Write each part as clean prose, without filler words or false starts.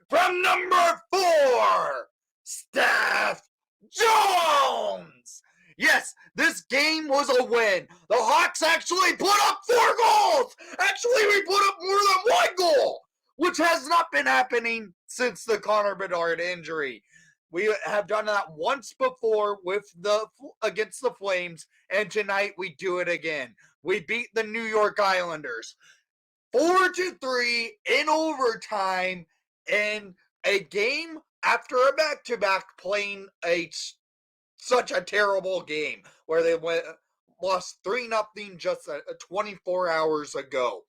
from number 4, Steph Jones. Yes, this game was a win. The Hawks actually put up 4 goals. Actually, we put up more than 1 goal, which has not been happening since the Connor Bedard injury. We have done that once before against the Flames, and tonight we do it again. We beat the New York Islanders 4-3 in overtime in a game after a back-to-back playing such a terrible game where they lost 3-0 just 24 hours ago.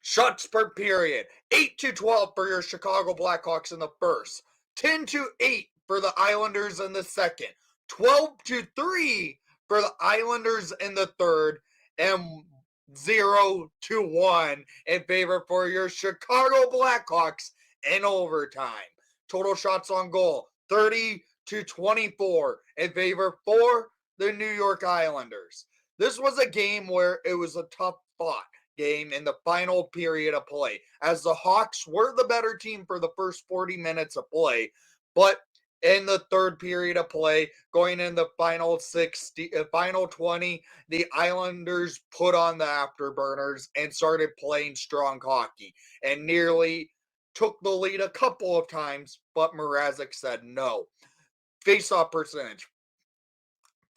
Shots per period, 8-12 for your Chicago Blackhawks in the first, 10-8 for the Islanders in the second, 12-3 for the Islanders in the third, and 0-1 in favor for your Chicago Blackhawks in overtime. Total shots on goal, 30-24 in favor for the New York Islanders. This was a game where it was a tough fought game in the final period of play, as the Hawks were the better team for the first 40 minutes of play, but in the third period of play, going in the final 20, the Islanders put on the afterburners and started playing strong hockey and nearly took the lead a couple of times, but Mrazek said no. Face-off percentage,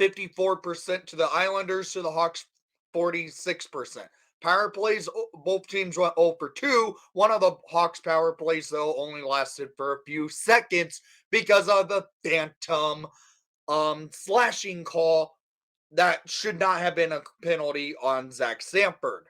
54% to the Islanders, to the Hawks 46%. Power plays, both teams went 0 for 2. One of the Hawks power plays, though, only lasted for a few seconds because of the phantom slashing call that should not have been a penalty on Zach Sanford.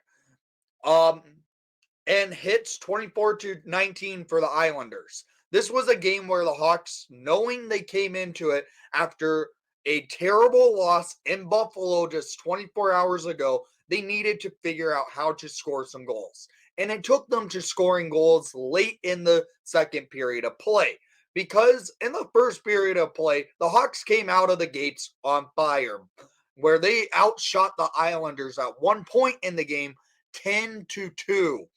And hits 24-19 for the Islanders. This was a game where the Hawks, knowing they came into it after a terrible loss in Buffalo just 24 hours ago, they needed to figure out how to score some goals. And it took them to scoring goals late in the second period of play. Because in the first period of play, the Hawks came out of the gates on fire, where they outshot the Islanders at one point in the game 10-2.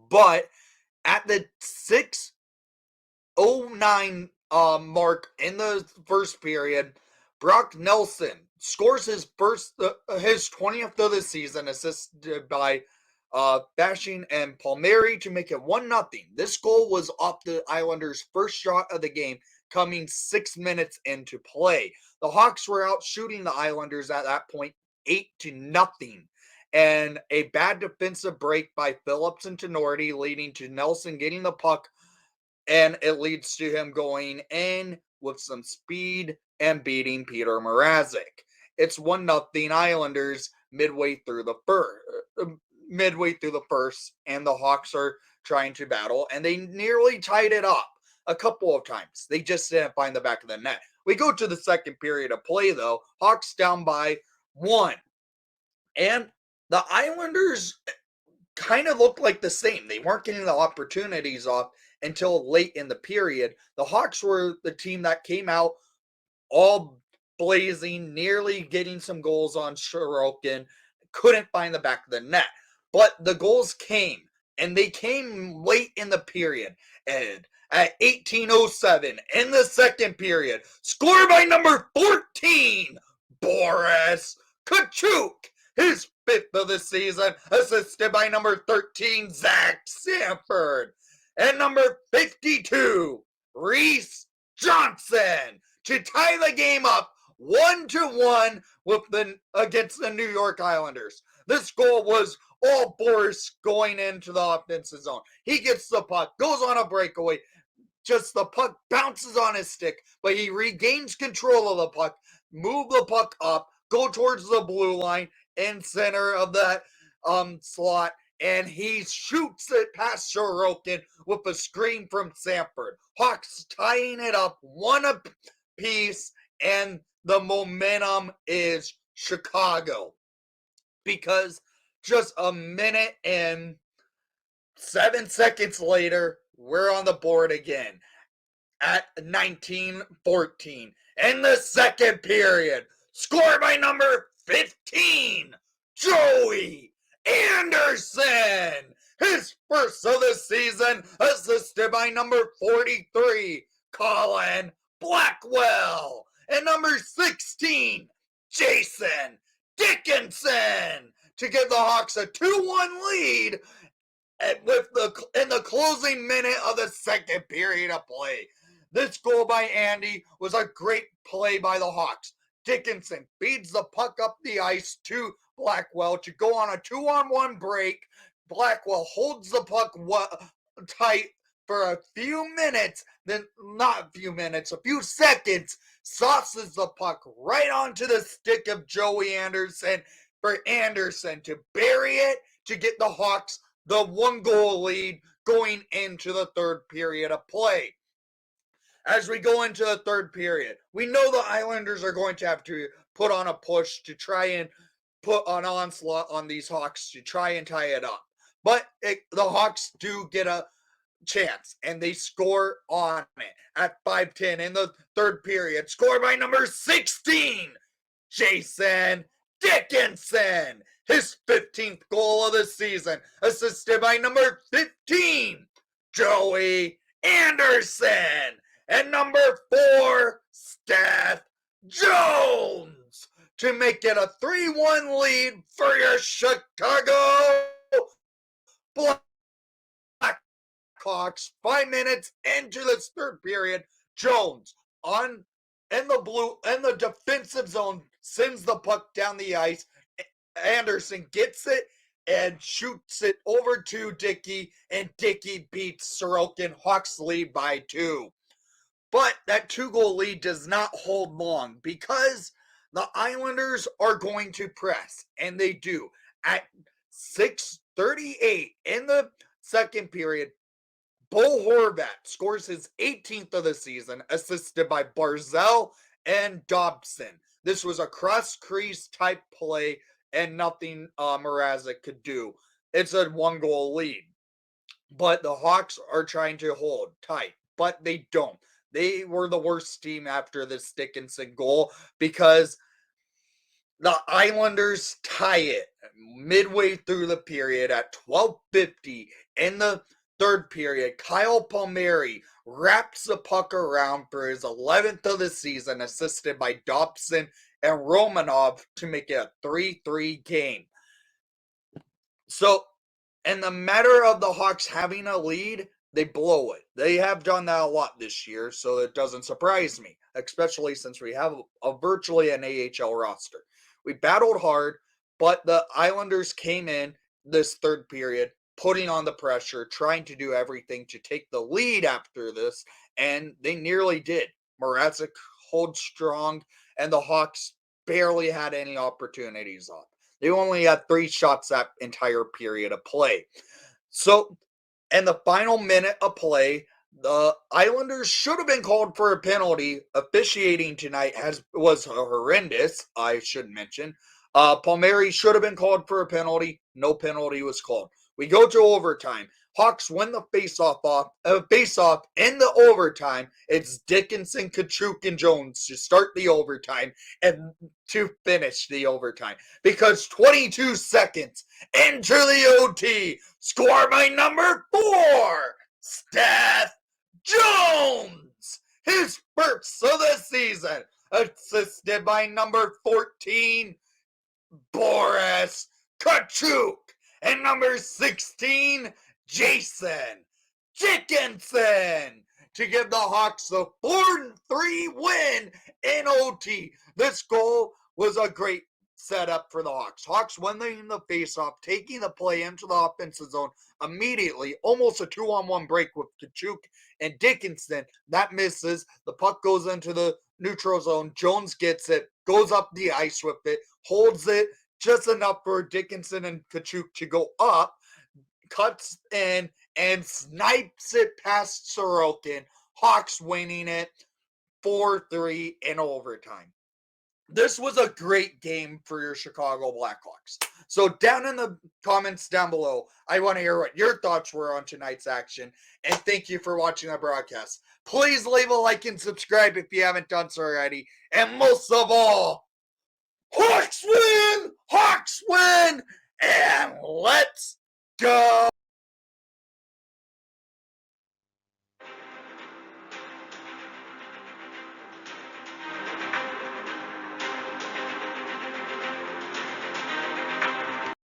But at the 6:09 mark in the first period, Brock Nelson scores his 20th of the season, assisted by Bashing and Palmieri to make it 1-0. This goal was off the Islanders' first shot of the game, coming 6 minutes into play. The Hawks were out shooting the Islanders at that point 8-0. And a bad defensive break by Phillips and Tenorti, leading to Nelson getting the puck, and it leads to him going in with some speed and beating Peter Mrazek. It's 1-0 Islanders midway through the first, and the Hawks are trying to battle, and they nearly tied it up a couple of times. They just didn't find the back of the net. We go to the second period of play, though. Hawks down by 1. And the Islanders kind of looked like the same. They weren't getting the opportunities off until late in the period. The Hawks were the team that came out all blazing, nearly getting some goals on Sorokin, couldn't find the back of the net. But the goals came, and they came late in the period. And at 18:07 in the second period, scored by number 14, Boris Kachuk, his 5th of the season, assisted by number 13, Zach Sanford, and number 52, Reese Johnson, to tie the game up 1-1 against the New York Islanders. This goal was all Boris going into the offensive zone. He gets the puck, goes on a breakaway, just the puck bounces on his stick, but he regains control of the puck, move the puck up, go towards the blue line in center of that slot, and he shoots it past Sorokin with a screen from Sanford. Hawks tying it up 1 apiece, and the momentum is Chicago. Because just a minute and 7 seconds later, we're on the board again at 19-14. In the second period, scored by number 15, Joey Anderson, his first of the season, assisted by number 43, Colin Blackwell, and number 16, Jason Dickinson, to give the Hawks a 2-1 lead in the closing minute of the second period of play. This goal by Andy was a great play by the Hawks. Dickinson feeds the puck up the ice to Blackwell to go on a 2-on-1 break. Blackwell holds the puck tight for a few minutes, then not a few minutes, a few seconds, sauces the puck right onto the stick of Joey Anderson for Anderson to bury it to get the Hawks the 1-goal lead going into the third period of play. As we go into the third period, we know the Islanders are going to have to put on a push to try and put an onslaught on these Hawks to try and tie it up. But the Hawks do get a chance, and they score on it at 5:10 in the third period. Scored by number 16, Jason Dickinson. His 15th goal of the season, assisted by number 15, Joey Anderson, and number 4, Steph Jones, to make it a 3-1 lead for your Chicago Blackhawks. 5 minutes into this third period, Jones in the defensive zone sends the puck down the ice. Anderson gets it and shoots it over to Dickey, and Dickey beats Sorokin. Hawks lead by 2. But that 2-goal lead does not hold long because the Islanders are going to press, and they do. At 6:38 in the second period, Bo Horvat scores his 18th of the season, assisted by Barzal and Dobson. This was a cross-crease type play, and nothing Mrazek could do. It's a 1-goal lead. But the Hawks are trying to hold tight, but they don't. They were the worst team after this Dickinson goal because the Islanders tie it midway through the period at 12:50 in the third period. Kyle Palmieri wraps the puck around for his 11th of the season, assisted by Dobson and Romanov, to make it a 3-3 game. So, in the matter of the Hawks having a lead, they blow it. They have done that a lot this year, so it doesn't surprise me, especially since we have virtually an AHL roster. We battled hard, but the Islanders came in this third period, putting on the pressure, trying to do everything to take the lead after this, and they nearly did. Mrazek holds strong, and the Hawks barely had any opportunities on. They only had 3 shots that entire period of play. So, in the final minute of play, the Islanders should have been called for a penalty. Officiating tonight was horrendous, I should mention. Palmieri should have been called for a penalty. No penalty was called. We go to overtime. Hawks win the face-off in the overtime. It's Dickinson, Kachuk, and Jones to start the overtime and to finish the overtime. Because 22 seconds into the OT, score by number 4, Steph Jones. His first of the season, assisted by number 14, Boris Kachuk, and number 16, Jason Dickinson, to give the Hawks the 4-3 win in OT. This goal was a great setup for the Hawks. Hawks winning the faceoff, taking the play into the offensive zone immediately, almost a 2-on-1 break with Kachuk and Dickinson. That misses. The puck goes into the neutral zone. Jones gets it, goes up the ice with it, holds it just enough for Dickinson and Kachuk to go up, cuts in, and snipes it past Sorokin. Hawks winning it 4-3 in overtime. This was a great game for your Chicago Blackhawks. So down in the comments down below, I want to hear what your thoughts were on tonight's action. And thank you for watching the broadcast. Please leave a like and subscribe if you haven't done so already. And most of all, Hawks win! Hawks win! And let's go!